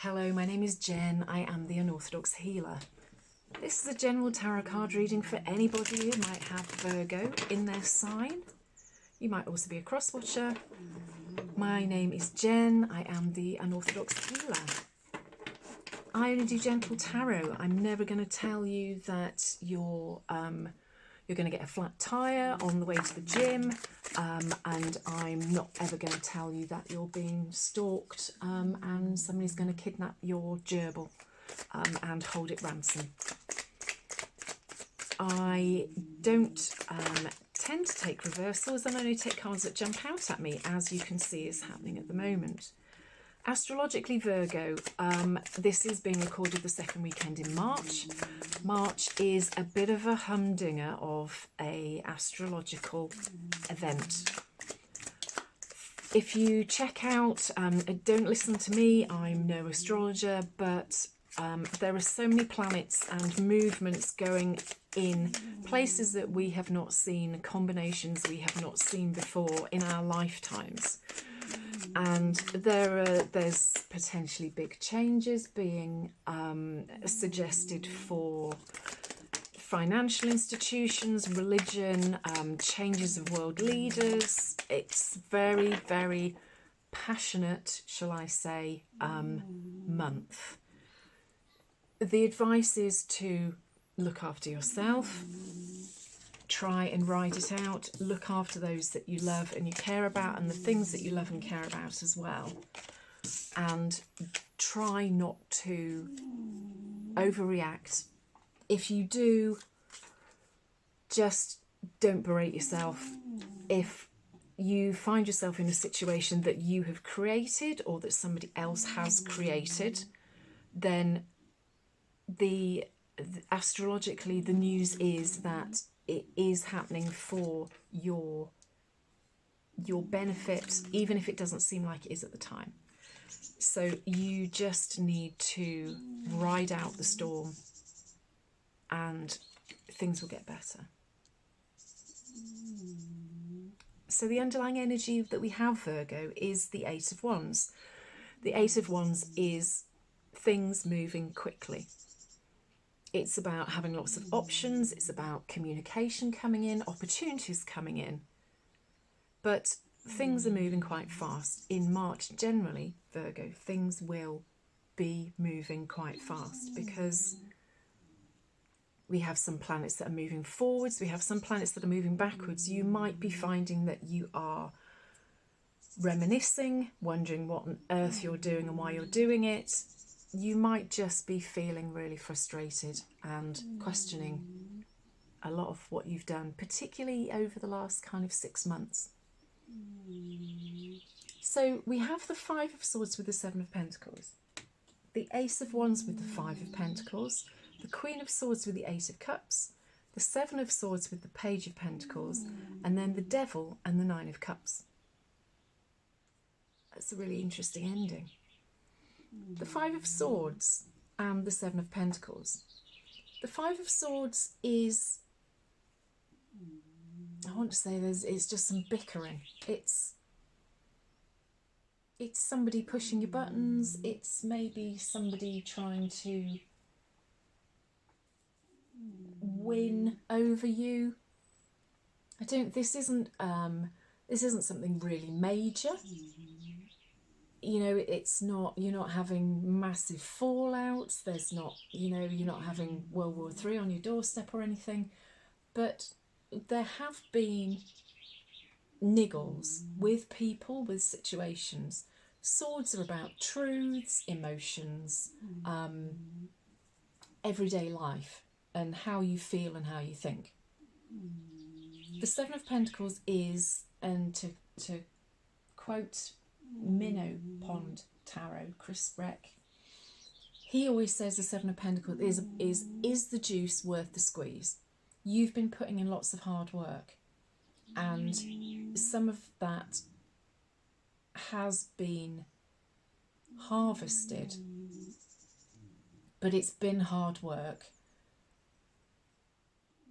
Hello, my name is Jen. I am the Unorthodox Healer. This is a general tarot card reading for anybody who might have Virgo in their sign. You might also be a cross-watcher. My name is Jen. I am the Unorthodox Healer. I only do gentle tarot. I'm never going to tell you that you're going to get a flat tire on the way to the gym, and I'm not ever going to tell you that you're being stalked and somebody's going to kidnap your gerbil and hold it ransom. I don't tend to take reversals, and only take cards that jump out at me, as you can see is happening at the moment. Astrologically, Virgo, this is being recorded the second weekend in March. March is a bit of a humdinger of a astrological event. If you check out, don't listen to me, I'm no astrologer, but there are so many planets and movements going in places that we have not seen, combinations we have not seen before in our lifetimes. And there's potentially big changes being suggested for financial institutions, religion, changes of world leaders. It's very, very passionate, shall I say, month. The advice is to look after yourself. Try and ride it out. Look after those that you love and you care about, and the things that you love and care about as well. And try not to overreact. If you do, just don't berate yourself. If you find yourself in a situation that you have created or that somebody else has created, then astrologically the news is that it is happening for your benefit, even if it doesn't seem like it is at the time. So you just need to ride out the storm and things will get better. So the underlying energy that we have, Virgo, is the Eight of Wands. The Eight of Wands is things moving quickly. It's about having lots of options. It's about communication coming in, opportunities coming in. But things are moving quite fast. In March, generally, Virgo, things will be moving quite fast because we have some planets that are moving forwards. We have some planets that are moving backwards. You might be finding that you are reminiscing, wondering what on earth you're doing and why you're doing it. You might just be feeling really frustrated and questioning a lot of what you've done, particularly over the last kind of 6 months. So we have the Five of Swords with the Seven of Pentacles, the Ace of Wands with the Five of Pentacles, the Queen of Swords with the Eight of Cups, the Seven of Swords with the Page of Pentacles, and then the Devil and the Nine of Cups. That's a really interesting ending. The Five of Swords and the Seven of Pentacles. The Five of Swords is, I want to say it's just some bickering. It's somebody pushing your buttons. It's maybe somebody trying to win over you. This isn't something really major. You know, it's not, you're not having massive fallouts, there's not, you're not having World War III on your doorstep or anything, but there have been niggles with people, with situations. Swords are about truths, emotions, everyday life, and how you feel and how you think. The Seven of Pentacles is, and to quote Minnow Pond Tarot, Chris Breck, he always says the Seven of Pentacles is the juice worth the squeeze? You've been putting in lots of hard work, and some of that has been harvested, but it's been hard work.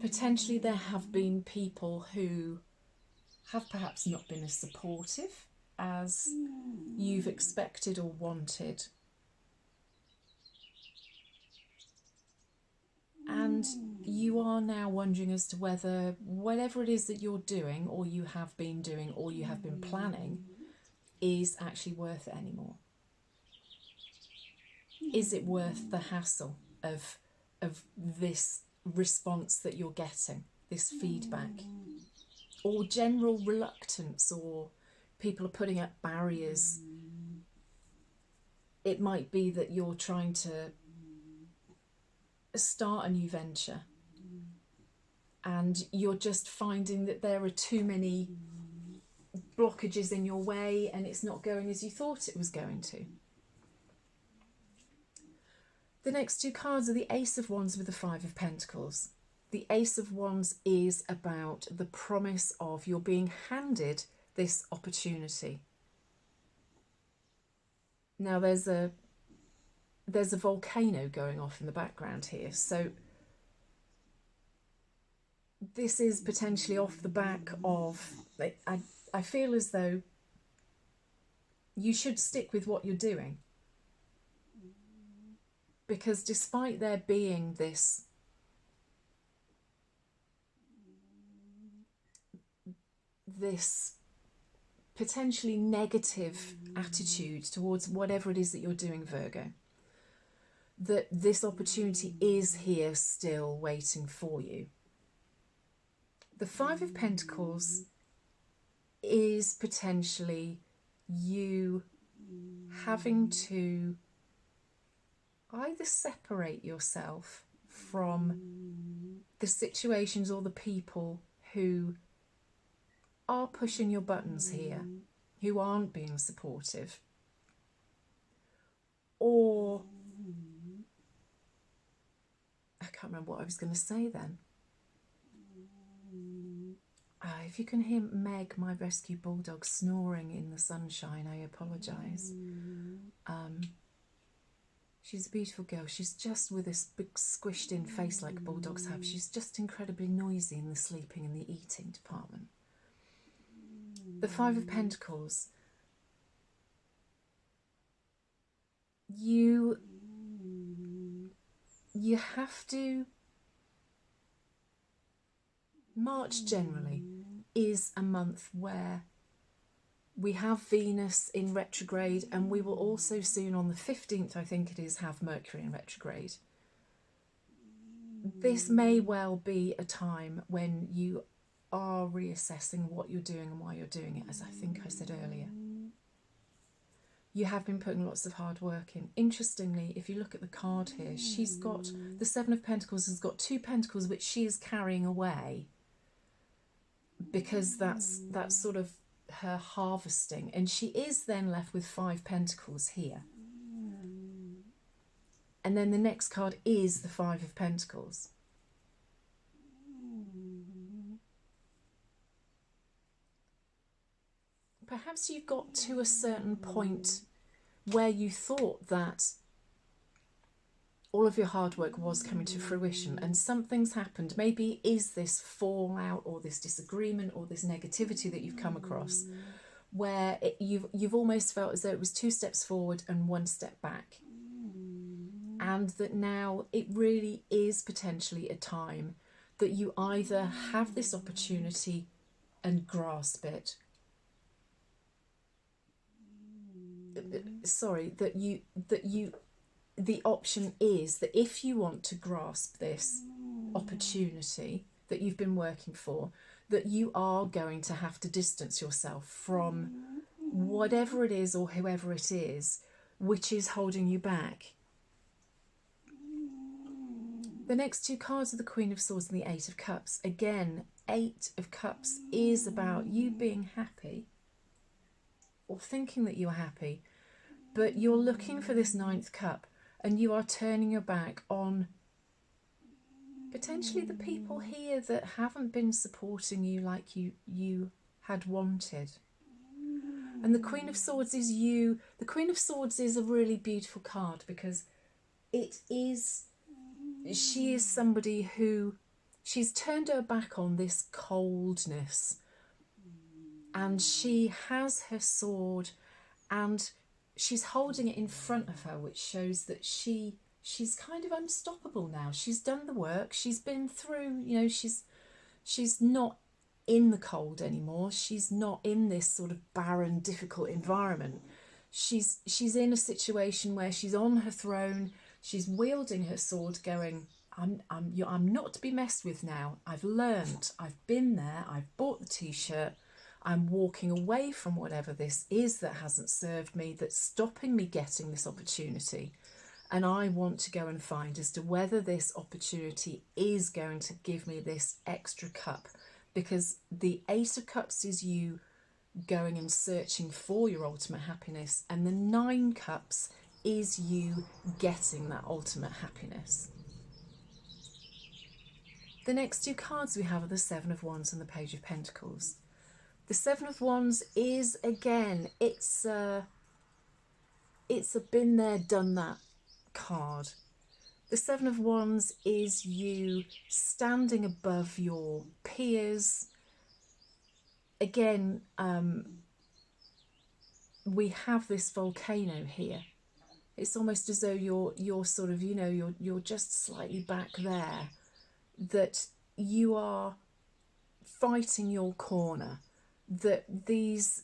Potentially there have been people who have perhaps not been as supportive as you've expected or wanted. you are now wondering as to whether whatever it is that you're doing, or you have been doing, or you have been planning, is actually worth it anymore. Is it worth the hassle of this response that you're getting, this feedback, or general reluctance, or people are putting up barriers? It might be that you're trying to start a new venture and you're just finding that there are too many blockages in your way and it's not going as you thought it was going to. The next two cards are the Ace of Wands with the Five of Pentacles. The Ace of Wands is about the promise of you're being handed this opportunity. Now there's a volcano going off in the background here, so this is potentially off the back of, I feel as though you should stick with what you're doing, because despite there being this potentially negative attitude towards whatever it is that you're doing, Virgo, that this opportunity is here still waiting for you. The Five of Pentacles is potentially you having to either separate yourself from the situations or the people who are pushing your buttons here, who aren't being supportive, or I can't remember what I was going to say then. If you can hear Meg, my rescue bulldog, snoring in the sunshine, I apologise. She's a beautiful girl. She's just with this big squished in face like bulldogs have. She's just incredibly noisy in the sleeping and the eating department. The Five of Pentacles. You have to... March generally is a month where we have Venus in retrograde, and we will also soon, on the 15th, I think it is, have Mercury in retrograde. This may well be a time when you are reassessing what you're doing and why you're doing it, as I think I said earlier. You have been putting lots of hard work in. Interestingly, if you look at the card here, she's got, the Seven of Pentacles has got two pentacles which she is carrying away, because that's sort of her harvesting, and she is then left with Five Pentacles here. And then the next card is the Five of Pentacles. Perhaps you've got to a certain point where you thought that all of your hard work was coming to fruition, and something's happened. Maybe is this fallout or this disagreement or this negativity that you've come across, where you've almost felt as though it was two steps forward and one step back, and that now it really is potentially a time that you either have this opportunity and grasp it. The option is that if you want to grasp this opportunity that you've been working for, that you are going to have to distance yourself from whatever it is or whoever it is which is holding you back. The next two cards are the Queen of Swords and the Eight of Cups. Again, Eight of Cups is about you being happy or thinking that you're happy, but you're looking for this Ninth Cup, and you are turning your back on potentially the people here that haven't been supporting you like you had wanted. And the Queen of Swords is you. The Queen of Swords is a really beautiful card, because she is somebody who, she's turned her back on this coldness, and she has her sword and she's holding it in front of her, which shows that she she's kind of unstoppable now. She's done the work. She's been through, you know, she's not in the cold anymore. She's not in this sort of barren, difficult environment. She's in a situation where she's on her throne. She's wielding her sword, going, I'm not to be messed with now. I've learned. I've been there. I've bought the t-shirt. I'm walking away from whatever this is that hasn't served me, that's stopping me getting this opportunity. And I want to go and find as to whether this opportunity is going to give me this extra cup. Because the Ace of Cups is you going and searching for your ultimate happiness, and the 9 Cups is you getting that ultimate happiness. The next 2 cards we have are the 7 of Wands and the Page of Pentacles. The 7 of Wands is, again, it's a been there, done that card. The 7 of Wands is you standing above your peers. Again, we have this volcano here. It's almost as though you're sort of, you know, you're just slightly back there, that you are fighting your corner, that these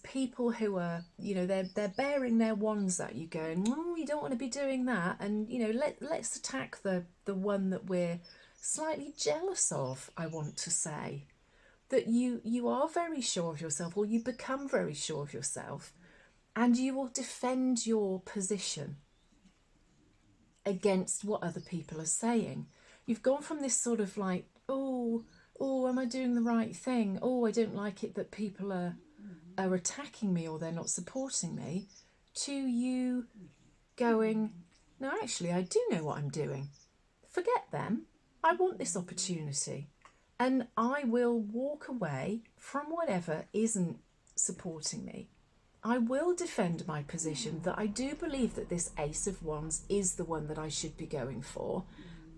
people who are, you know, they're bearing their wands at you, going, oh, you don't want to be doing that, and, you know, let's attack the one that we're slightly jealous of, I want to say. That you are very sure of yourself, or you become very sure of yourself, and you will defend your position against what other people are saying. You've gone from this sort of like, oh, am I doing the right thing? Oh, I don't like it that people are attacking me, or they're not supporting me, to you going, no, actually, I do know what I'm doing. Forget them. I want this opportunity. And I will walk away from whatever isn't supporting me. I will defend my position, that I do believe that this Ace of Wands is the one that I should be going for,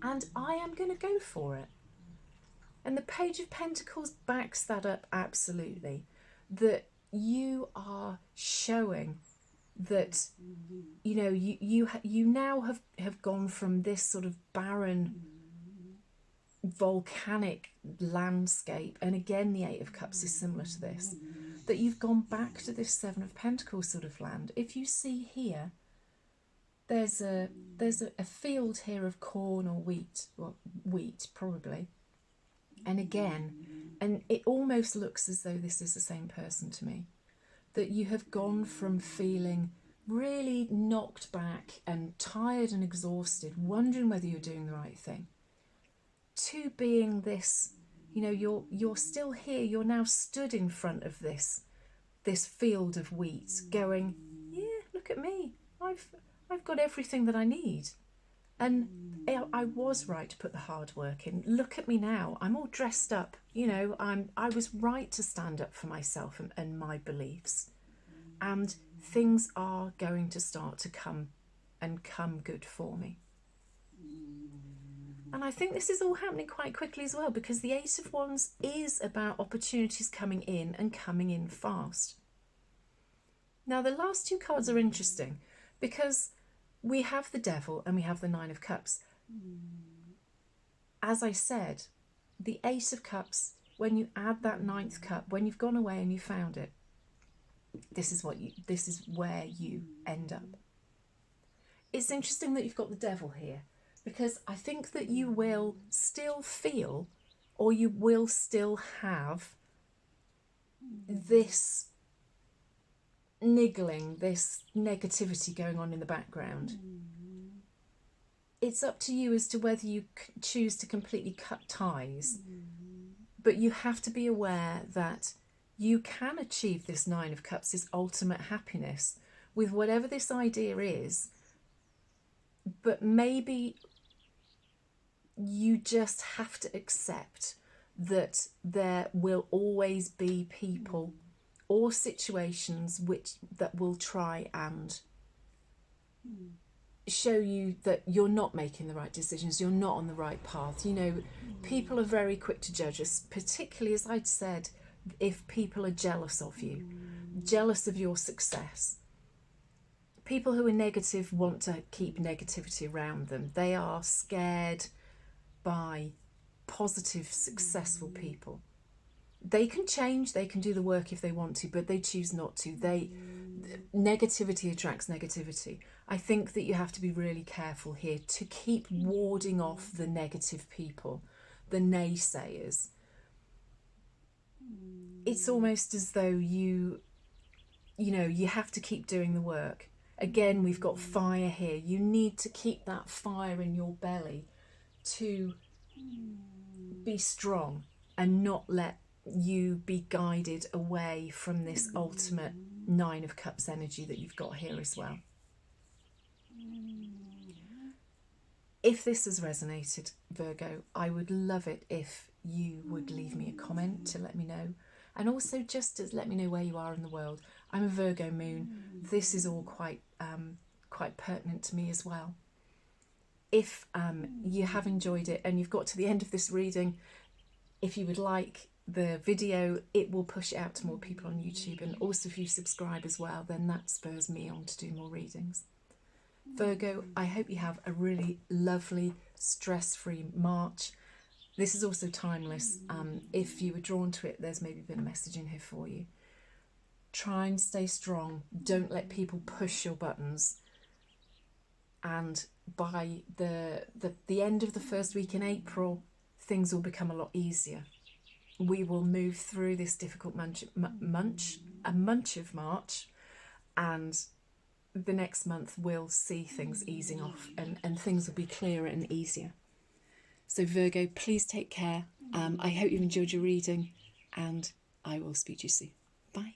and I am going to go for it. And the Page of Pentacles backs that up absolutely, that you are showing that, you know, you now have gone from this sort of barren, volcanic landscape, and again the 8 of Cups is similar to this, that you've gone back to this 7 of Pentacles sort of land. If you see here, there's a field here of corn or wheat, well, wheat probably, and again, and it almost looks as though this is the same person to me, that you have gone from feeling really knocked back and tired and exhausted, wondering whether you're doing the right thing, to being this, you know, you're still here, you're now stood in front of this field of wheat, going, yeah, look at me, I've got everything that I need, and I was right to put the hard work in. Look at me now, I'm all dressed up, you know, I was right to stand up for myself and my beliefs, and things are going to start to come good for me. And I think this is all happening quite quickly as well, because the Ace of Wands is about opportunities coming in and coming in fast. Now, the last 2 cards are interesting because we have the Devil and we have the 9 of Cups. As I said, the Ace of Cups, when you add that 9th cup, when you've gone away and you found it, this is where you end up. It's interesting that you've got the Devil here, because I think that you will still feel, or you will still have this niggling, this negativity going on in the background. It's up to you as to whether you choose to completely cut ties, but you have to be aware that you can achieve this 9 of Cups, this ultimate happiness, with whatever this idea is, but maybe you just have to accept that there will always be people or situations that will try and show you that you're not making the right decisions, you're not on the right path. You know, people are very quick to judge us, particularly, as I'd said, if people are jealous of you, jealous of your success. People who are negative want to keep negativity around them. They are scared by positive, successful people. They can change, they can do the work if they want to, but they choose not to. Negativity attracts negativity. I think that you have to be really careful here to keep warding off the negative people, the naysayers. It's almost as though you have to keep doing the work. Again, we've got fire here. You need to keep that fire in your belly to be strong and not let you be guided away from this ultimate Nine of Cups energy that you've got here as well. If this has resonated, Virgo, I would love it if you would leave me a comment to let me know. And also just to let me know where you are in the world. I'm a Virgo moon. This is all quite pertinent to me as well. If you have enjoyed it and you've got to the end of this reading, if you would like the video, it will push it out to more people on YouTube. And also if you subscribe as well, then that spurs me on to do more readings. Virgo, I hope you have a really lovely, stress-free March. This is also timeless. If you were drawn to it, there's maybe been a message in here for you. Try and stay strong. Don't let people push your buttons. And by the end of the first week in April, things will become a lot easier. We will move through this difficult month of March, and the next month we'll see things easing off and things will be clearer and easier. So Virgo, please take care. I hope you've enjoyed your reading, and I will speak to you soon. Bye.